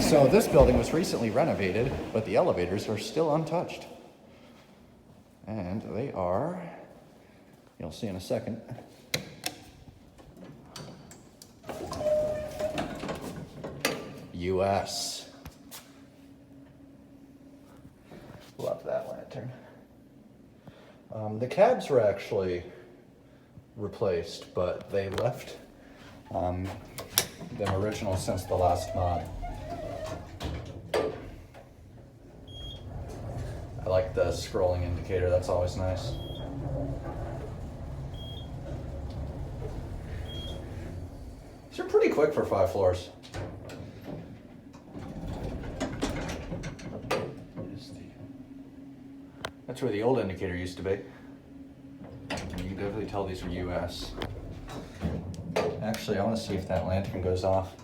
So this building was recently renovated, but the elevators are still untouched. And they are, you'll see in a second, US. Love that lantern. The cabs were actually replaced, but they left them original since the last mod. I like the scrolling indicator, that's always nice. These are pretty quick for 5 floors. That's where the old indicator used to be. And you can definitely tell these are US. Actually, I want to see if that lantern goes off.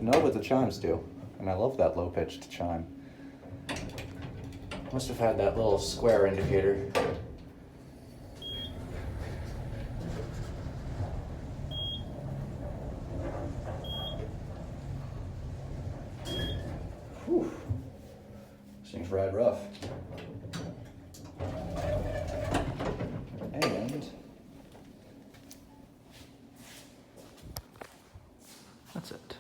No, but the chimes do. And I love that low-pitched chime. Must have had that little square indicator. Whew. Seems rad rough.